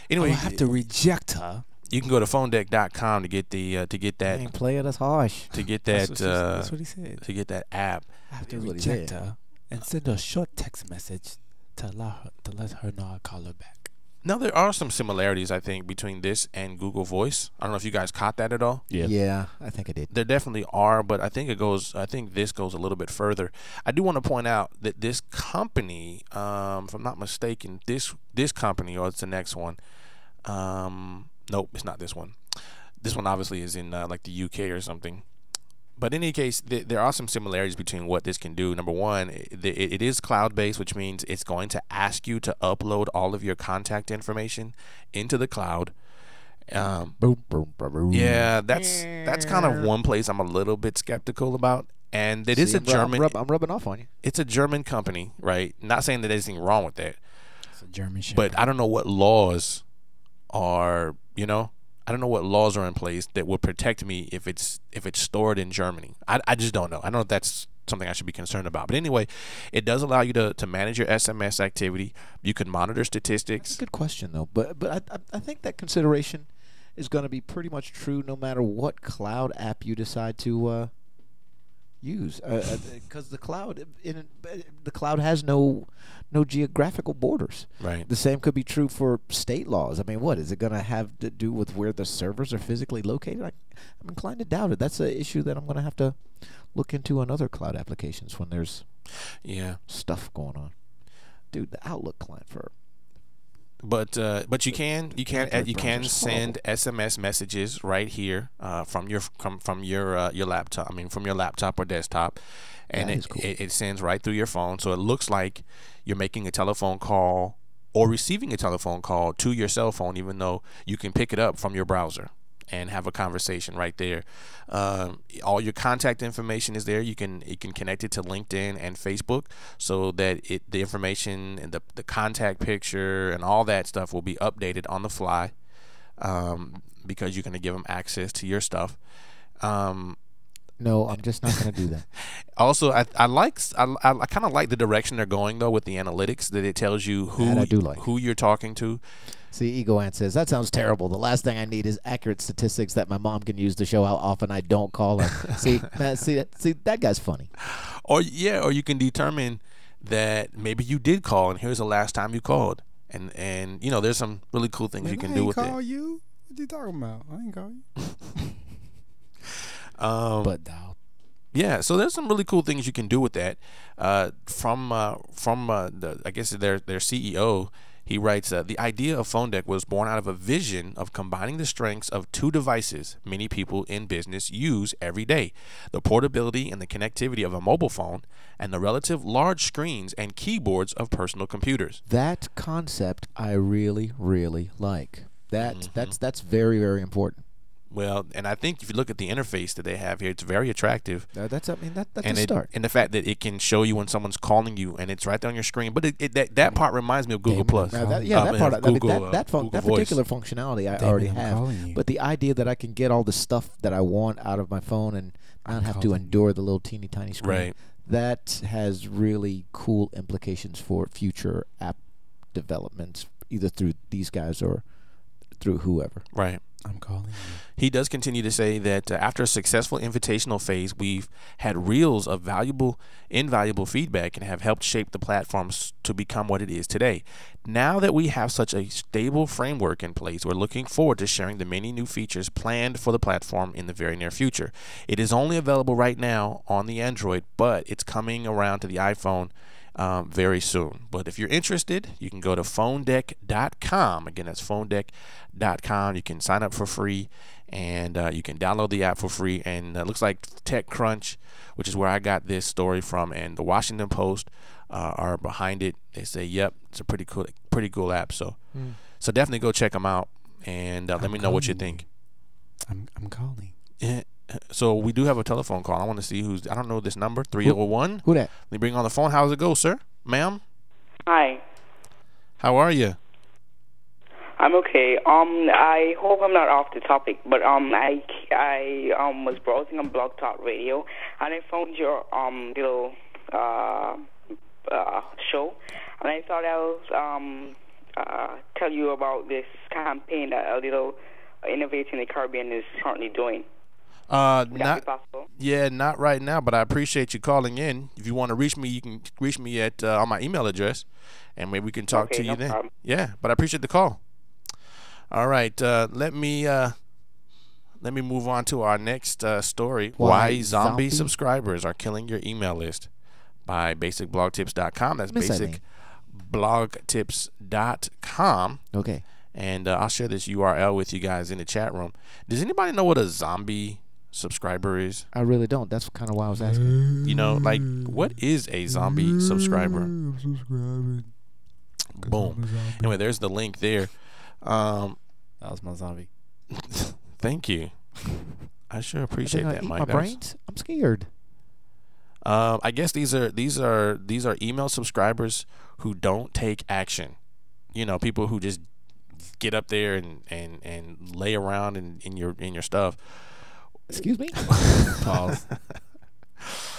Anyway, I'll have to reject her. you can go to phonedeck.com to get the Ain't play it as harsh. to get that That's what he said. to get that app. I have to That's what he reject said. her and send her a short text message to let her know I'll call her back. Now there are some similarities, I think, between this and Google Voice. I don't know if you guys caught that at all. Yeah, I think I did. There definitely are, but I think this goes a little bit further. I do want to point out that this company, if I'm not mistaken, this company, or it's the next one. Nope, it's not this one. This one obviously is in like the UK or something. But in any case, there are some similarities between what this can do. Number one, it is cloud-based, which means it's going to ask you to upload all of your contact information into the cloud. Boom, boom, boom, boom. Yeah, that's kind of one place I'm a little bit skeptical about. And it is a German. I'm rubbing off on you. It's a German company, right? Not saying that there's anything wrong with that, It's a German ship. but I don't know what laws are. I don't know what laws are in place that would protect me if it's stored in Germany. I just don't know. I don't know if that's something I should be concerned about. But anyway, it does allow you to manage your SMS activity. You can monitor statistics. Good question though, but I think that consideration is going to be pretty much true no matter what cloud app you decide to use, because the cloud has no no geographical borders. Right. The same could be true for state laws. I mean, what is it going to have to do with where the servers are physically located? I'm inclined to doubt it. That's an issue that I'm going to have to look into on other cloud applications when there's stuff going on. Dude, the Outlook client for But you can send SMS messages right here from your laptop. I mean, from your laptop or desktop, and it sends right through your phone. So it looks like you're making a telephone call or receiving a telephone call to your cell phone, even though you can pick it up from your browser and have a conversation right there. All your contact information is there. You can connect it to LinkedIn and Facebook, so that the information and the contact picture and all that stuff will be updated on the fly, because you're going to give them access to your stuff. No, I'm just not going to do that. Also, I kind of like the direction they're going though with the analytics, that it tells you who you're talking to. See, Ego Ant says, that sounds terrible. The last thing I need is accurate statistics that my mom can use to show how often I don't call her. See, that guy's funny. Or you can determine that maybe you did call, and here's the last time you called. And there's some really cool things you can do with it. I ain't call you. What you talking about? I ain't call you. But now. Yeah, so there's some really cool things you can do with that. From I guess their CEO, he writes, the idea of Phone Deck was born out of a vision of combining the strengths of two devices many people in business use every day: the portability and the connectivity of a mobile phone, and the relative large screens and keyboards of personal computers. That concept I really, really like. That's very, very important. Well, and I think if you look at the interface that they have here, it's very attractive. That's a start. And the fact that it can show you when someone's calling you, and it's right there on your screen. But that part reminds me of Google Plus. That particular functionality I already have. But the idea that I can get all the stuff that I want out of my phone and not have to endure the little teeny tiny screen, right, that has really cool implications for future app developments, either through these guys or through whoever. Right. I'm calling you. He does continue to say that after a successful invitational phase, we've had reels of invaluable feedback and have helped shape the platforms to become what it is today. Now that we have such a stable framework in place, we're looking forward to sharing the many new features planned for the platform in the very near future. It is only available right now on the Android, but it's coming around to the iPhone very soon. But if you're interested, you can go to phonedeck.com. Again, that's phonedeck.com. You can sign up for free, and you can download the app for free. And it looks like TechCrunch, which is where I got this story from, and the Washington Post are behind it. They say, yep, it's a pretty cool app. So definitely go check them out, and let me know what you think. I'm calling. Yeah. So we do have a telephone call. I want to see I don't know this number, 301. Who that? Let me bring on the phone. How's it go, sir? Ma'am? Hi. How are you? I'm okay. I hope I'm not off the topic, but I was browsing on Blog Talk Radio, and I found your little show, and I thought I'll tell you about this campaign that a little Innovating the Caribbean is currently doing. Would that be possible? Yeah, not right now, but I appreciate you calling in. If you want to reach me, you can reach me at on my email address, and maybe we can talk to you then. Problem. Yeah, but I appreciate the call. All right, let me move on to our next story. Why zombie subscribers are killing your email list, by basicblogtips.com. That's basicblogtips.com. Okay. And I'll share this URL with you guys in the chat room. Does anybody know what a zombie subscriber is? I really don't. That's kind of why I was asking. You know, like, what is a zombie subscriber? I'm subscribing. Boom. Anyway, there's the link there. That was my zombie. Thank you. I sure appreciate that, Mike. My brains? I'm scared. I guess these are email subscribers who don't take action. You know, people who just get up there and lay around in your stuff. Excuse me? Pause.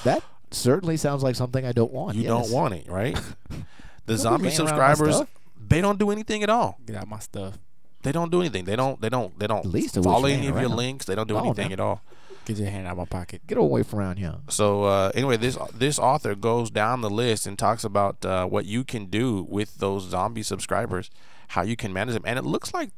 That certainly sounds like something I don't want. You don't want it, right? The Don't zombie be laying around my subscribers, stuff. they don't do anything at all. Get out my stuff. They don't do anything. They don't least of which follow laying any of your around. links. They don't do No, anything no. at all. Get your hand out of my pocket. Get away from around here. So anyway, this author goes down the list and talks about what you can do with those zombie subscribers, how you can manage them, and it looks like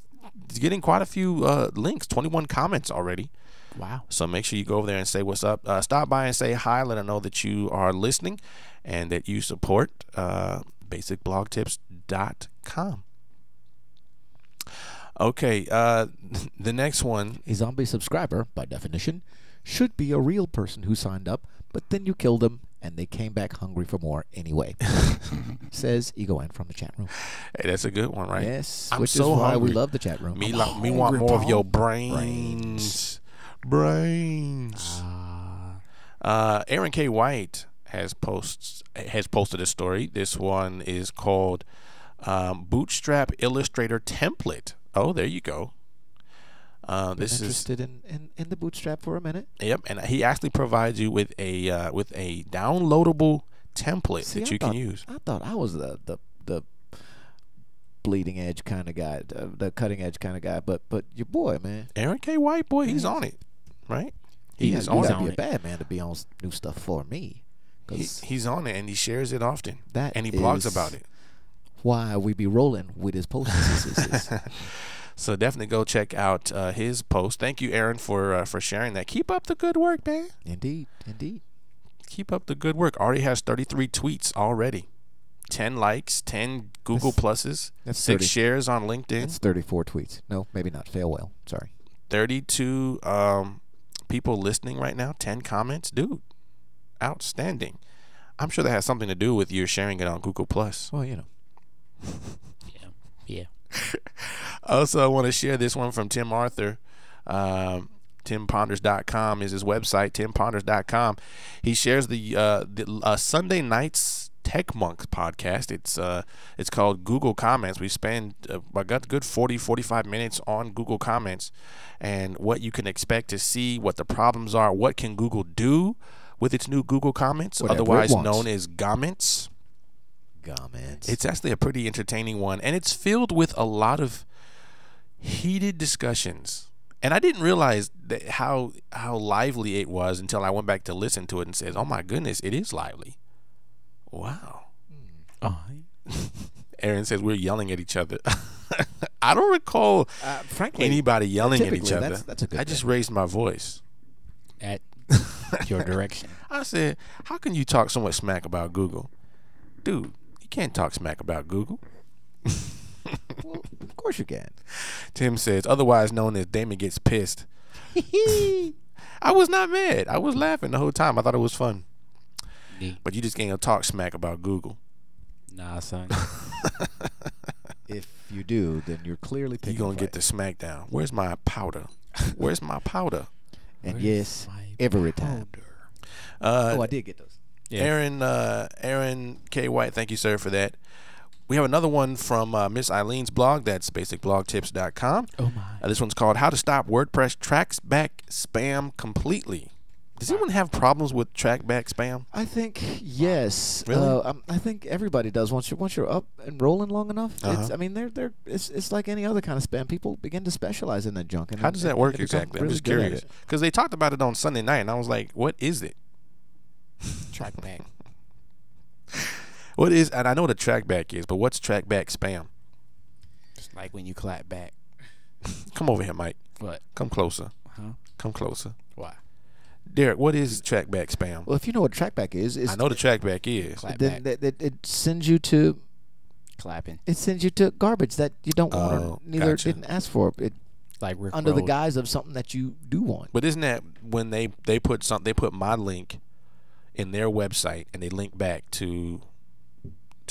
it's getting quite a few links. 21 comments already. Wow. So make sure you go over there and say what's up. Stop by and say hi. Let them know that you are listening and that you support basicblogtips.com. Okay, the next one. A zombie subscriber, by definition, should be a real person who signed up, but then you killed them and they came back hungry for more anyway. Says Ego N from the chat room. Hey, that's a good one, right? Yes, I'm which so is why hungry. we love the chat room. Me want more of your brains. Aaron K. White has posted a story. This one is called Bootstrap Illustrator Template. Oh, there you go. This interested in the Bootstrap for a minute? Yep, and he actually provides you with a downloadable template that you can use. I thought I was the bleeding edge kind of guy, the cutting edge kind of guy, but your boy, man, Aaron K. White, boy, he's on it, right? He's on it. You gotta be a bad man to be on new stuff for me. He's on it, and he shares it often, and he is blogs about it. Why we be rolling with his posts. So definitely go check out his post. Thank you, Aaron, for sharing that. Keep up the good work, man. Indeed. Keep up the good work. Already has 33 tweets already. 10 likes, 10 Google pluses, that's 6 30. shares on LinkedIn. That's 34 tweets. No, maybe not. Fail well. Sorry. 32 people listening right now. 10 comments. Dude, outstanding. I'm sure that has something to do with you sharing it on Google Plus. Well, you know. Yeah. Also, I want to share this one from Tim Arthur. TimPonders.com is his website, TimPonders.com. He shares the Sunday Nights Tech Monks podcast. It's called Google Comments. We spend I got a good 45 minutes on Google Comments and what you can expect to see, what the problems are, what can Google do with its new Google Comments, Whatever otherwise it wants. known as Comments. Comments. It's actually a pretty entertaining one, and it's filled with a lot of heated discussions. And I didn't realize that how lively it was until I went back to listen to it and said, "Oh my goodness, it is lively." Wow. Oh, Aaron says we're yelling at each other. I don't recall frankly, anybody yelling at each other. That's a good I just thing. raised my voice. at your direction. I said, "How can you talk so much smack about Google, dude? You can't talk smack about Google." Well, of course you can. Tim says, otherwise known as Damon Gets Pissed. I was not mad. I was laughing the whole time. I thought it was fun. Neat. But you just can't talk smack about Google. Nah, son. If you do, then you're clearly picking You're going a to get fight. the smackdown. Where's my powder? Where's my powder? And Where's yes, my every time. powder? I did get those. Yeah. Aaron K. White, thank you, sir, for that. We have another one from Miss Eileen's blog. That's basicblogtips.com. Oh my. This one's called How to Stop WordPress Trackback Spam Completely. Does anyone have problems with trackback spam? I think yes. Really? I think everybody does. Once you're up and rolling long enough, Uh-huh. it's, I mean, it's like any other kind of spam. People begin to specialize in that junk. And How does that work they become exactly? I'm really just good at curious. it. Because they talked about it on Sunday night, and I was like, what is it? Track back. What is, and I know what a trackback is, but what's trackback spam? Just like when you clap back. Come over here, Mike. What? Come closer. Huh? Come closer. Why? Derek, what is trackback spam? Well, if you know what trackback is, I know the trackback is. Clap then back. it sends you to Clapping. garbage that you don't want Oh, or neither gotcha. didn't ask for. It Like Rick under the Roll. guise of something that you do want. But isn't that when they put my link in their website and they link back to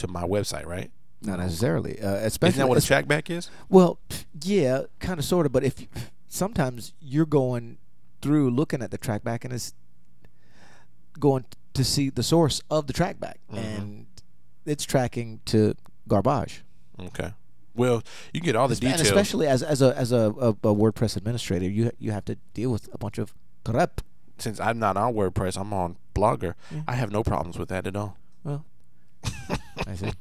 my website, right? Not necessarily, especially. Isn't that what a trackback is? Well, yeah, kind of, sort of. But if sometimes you're going through looking at the trackback and it's going to see the source of the trackback, and it's tracking to garbage. Okay. Well, you get all the And details. especially as a WordPress administrator, you have to deal with a bunch of crap. Since I'm not on WordPress, I'm on Blogger. Yeah. I have no problems with that at all. Well, I see.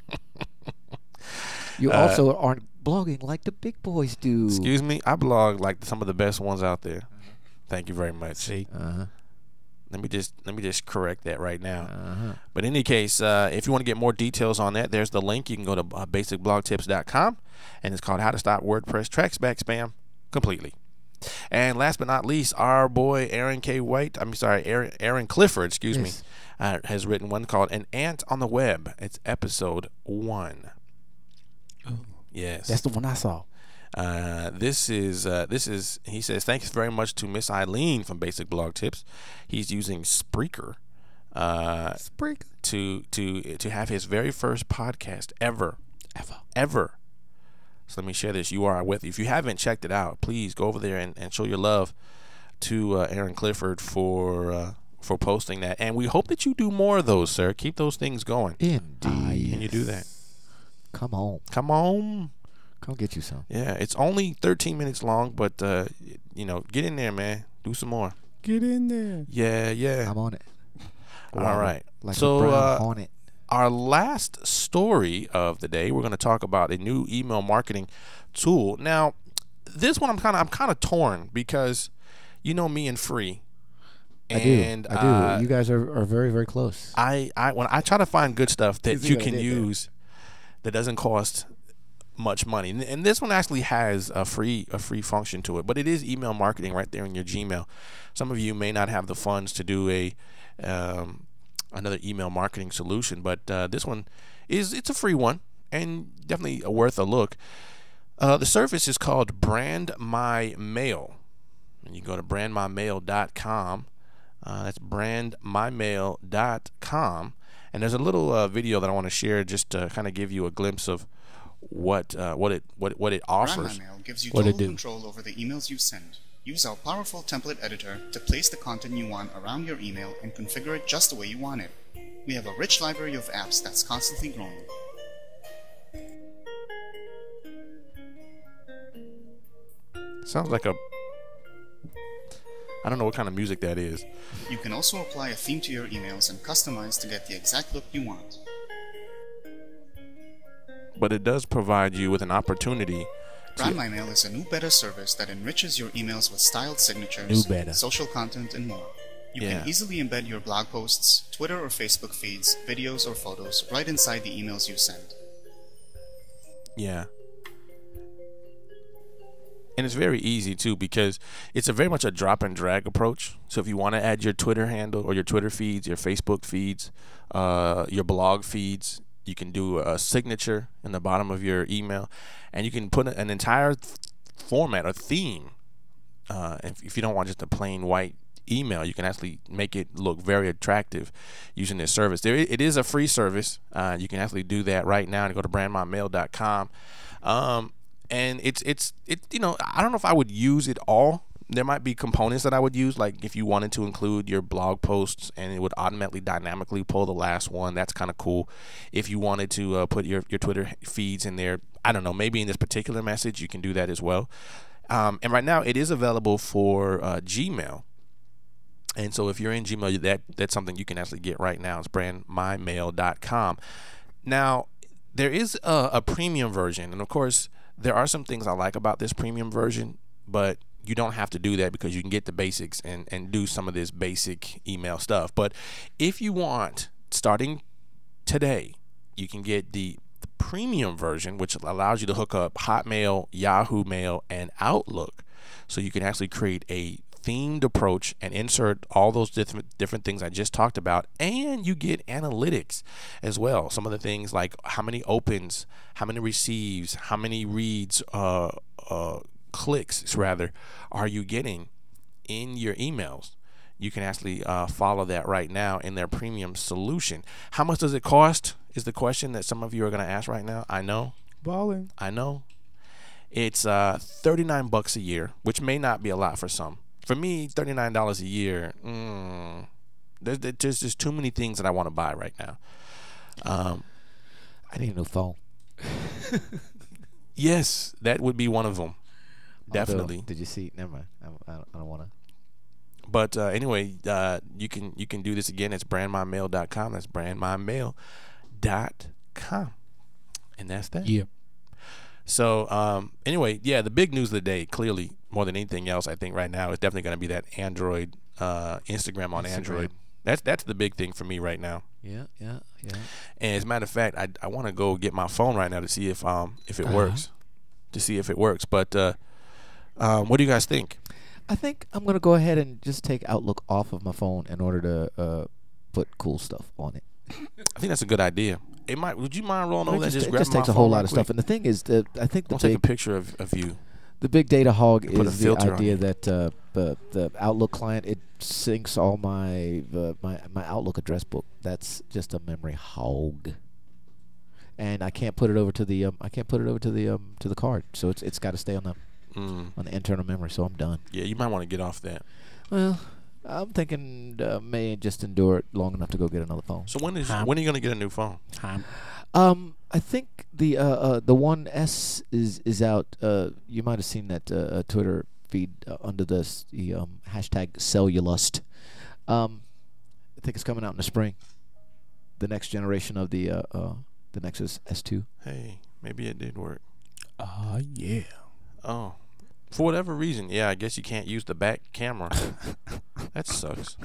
You also aren't blogging like the big boys do. Excuse me, I blog like some of the best ones out there. Thank you very much. See? Let me just correct that right now. But in any case, if you want to get more details on that, there's the link. You can go to basicblogtips.com, and it's called How to Stop WordPress Tracks Back Spam Completely. And last but not least, our boy Aaron Clifford, excuse me, has written one called An Ant on the Web. It's episode 1. Oh. Yes. That's the one I saw. This is he says, thanks very much to Miss Eileen from Basic Blog Tips. He's using Spreaker to have his very first podcast ever. So let me share this URL with you. If you haven't checked it out, please go over there and show your love to Aaron Clifford for posting that. And we hope that you do more of those, sir. Keep those things going. Indeed. Can you do that? Come on. Come get you some. Yeah, it's only 13 minutes long, but get in there, man. Do some more. Get in there. Yeah. I'm on it. All right. Like so on it. Our last story of the day, we're going to talk about a new email marketing tool. Now, this one I'm kind of torn because you know me and Free. I do. You guys are very, very close. When I try to find good stuff that you can use that doesn't cost much money, and this one actually has a free function to it, but it is email marketing right there in your Gmail. Some of you may not have the funds to do another email marketing solution, but this one it's a free one and definitely worth a look. The service is called Brand My Mail, and you go to brandmymail.com. That's brandmymail.com, and there's a little video that I want to share just to kind of give you a glimpse of what it offers. Brand My Mail gives you total control over the emails you send. Use our powerful template editor to place the content you want around your email and configure it just the way you want it. We have a rich library of apps that's constantly growing. Sounds like I don't know what kind of music that is. You can also apply a theme to your emails and customize to get the exact look you want. But it does provide you with an opportunity. Brand My Mail is a new beta service that enriches your emails with styled signatures, social content, and more. You can easily embed your blog posts, Twitter or Facebook feeds, videos or photos right inside the emails you send. Yeah. And it's very easy too because it's very much a drop and drag approach. So if you want to add your Twitter handle or your Twitter feeds, your Facebook feeds, your blog feeds, you can do a signature in the bottom of your email, and you can put an entire format or theme. If you don't want just a plain white email, you can actually make it look very attractive using this service. It is a free service. You can actually do that right now and go to brandmymail.com. And it's I don't know if I would use it all. There might be components that I would use, like if you wanted to include your blog posts and it would automatically dynamically pull the last one. That's kind of cool. If you wanted to put your Twitter feeds in there, I don't know, maybe in this particular message you can do that as well. And right now it is available for Gmail. And so if you're in Gmail, that's something you can actually get right now. It's brandmymail.com. Now, there is a premium version, and of course there are some things I like about this premium version, but you don't have to do that because you can get the basics and do some of this basic email stuff. But if you want, starting today, you can get the premium version, which allows you to hook up Hotmail, Yahoo Mail, and Outlook. So you can actually create a themed approach and insert all those different things I just talked about, and you get analytics as well. Some of the things like how many opens, how many receives, how many reads, clicks rather, are you getting in your emails. You can actually follow that right now in their premium solution. How much does it cost is the question that some of you are going to ask right now. I know. Balling. I know. It's $39 a year, which may not be a lot for some. For me, $39 a year, there's just too many things that I want to buy right now. I need a new phone. Yes, that would be one of them. Definitely. Did you see? Never mind. I don't want to. But anyway, you can do this again. It's brandmymail.com. That's brandmymail.com, and that's that. Yeah. So anyway, the big news of the day, clearly more than anything else, I think right now is definitely going to be that Android, Instagram on Android. That's the big thing for me right now. Yeah. And as a matter of fact, I want to go get my phone right now to see if it works. To see if it works. But what do you guys think? I think I'm going to go ahead and just take Outlook off of my phone in order to put cool stuff on it. I think that's a good idea. Would you mind rolling over that? It just takes a whole lot of stuff. And the thing is, I think I'll take a picture of you. The big data hog is the idea that the Outlook client, it syncs all my Outlook address book. That's just a memory hog, and I can't put it over to the to the card. So it's got to stay on the internal memory. So I'm done. Yeah, you might want to get off that. Well, I'm thinking may just endure it long enough to go get another phone. So when are you gonna get a new phone? I think the One S is out. You might have seen that Twitter feed under the hashtag Cellulust. I think it's coming out in the spring. The next generation of the Nexus S2. Hey, maybe it did work. Yeah. Oh, for whatever reason, yeah. I guess you can't use the back camera. That sucks.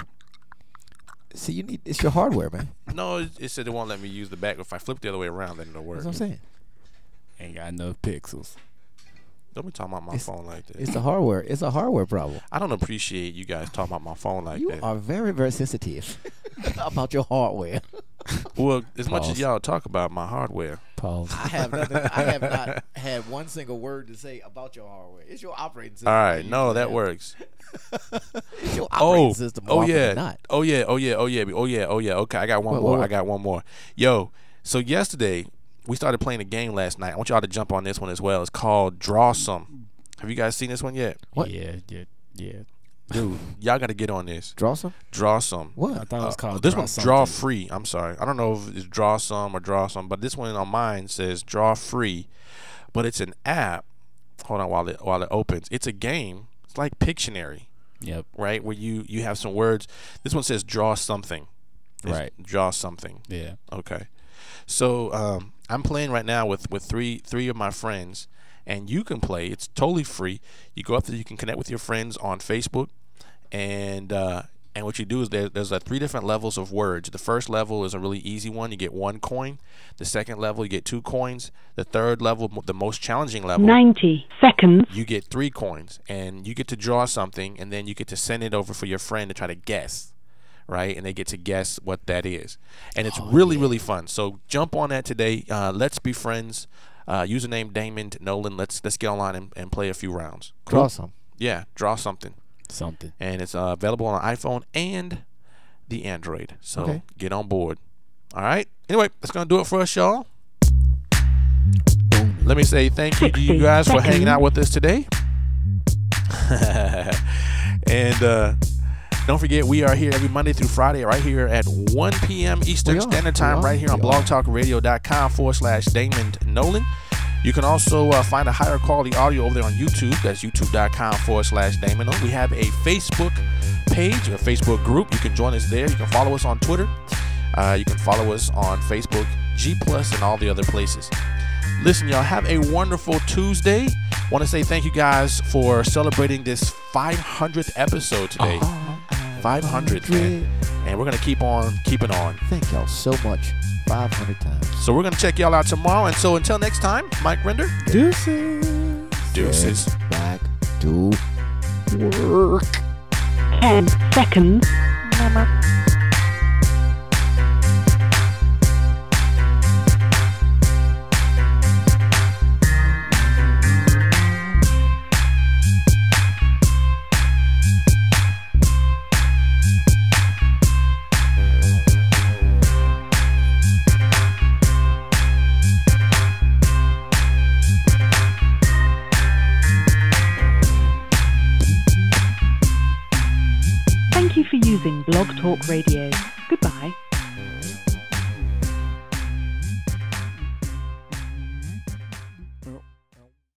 See, it's your hardware, man. No, it said it won't let me use the back. If I flip the other way around, then it'll work. That's what I'm saying. Ain't got enough pixels. Don't be talking about my phone like that. It's a hardware problem. I don't appreciate you guys talking about my phone like that. You are very, very sensitive about your hardware. Well, as much as y'all talk about my hardware. Pause. I have not had one single word to say about your hardware. It's your operating system. All right, no, that works. It's your operating system. Oh yeah. Not. Oh yeah. Okay, I got one more. I got one more. Yo, so yesterday we started playing a game last night. I want y'all to jump on this one as well. It's called Draw Some. Have you guys seen this one yet? What? Yeah. Dude, y'all got to get on this. Draw Some? Draw Some. What? I thought it was called this one's Draw Free. I'm sorry. I don't know if it's Draw Some or Draw Some, but this one on mine says Draw Free. But it's an app. Hold on while it opens. It's a game. It's like Pictionary. Yep. Right? Where you have some words. This one says draw something. Right. Draw something. Yeah. Okay. So I'm playing right now with three of my friends, and you can play. It's totally free. You go up there, you can connect with your friends on Facebook, and what you do is there's 3 different levels of words. The first level is a really easy one. You get 1 coin. The second level, you get 2 coins. The third level, the most challenging level, 90 seconds. You get 3 coins, and you get to draw something, and then you get to send it over for your friend to try to guess. Right, and they get to guess what that is, and it's really fun. So jump on that today. Let's be friends. Username Damon Nolan. Let's get online and play a few rounds. Cool. Draw some. Yeah, draw something. And it's available on iPhone and the Android. So get on board. All right. Anyway, that's gonna do it for us, y'all. Let me say thank you to you guys for hanging out with us today. And don't forget, we are here every Monday through Friday right here at 1 p.m. Eastern Standard Time right here on blogtalkradio.com/Damon Nolan. You can also find a higher quality audio over there on YouTube. That's youtube.com/Damon Nolan. We have a Facebook page, a Facebook group. You can join us there. You can follow us on Twitter. You can follow us on Facebook, G+, and all the other places. Listen, y'all, have a wonderful Tuesday. Want to say thank you guys for celebrating this 500th episode today. 500, man. And we're going to keep on keeping on. Thank y'all so much. 500 times. So we're going to check y'all out tomorrow. And so until next time, Mike Render. Deuces. Get back to work. 10 seconds. Blog Talk Radio. Goodbye.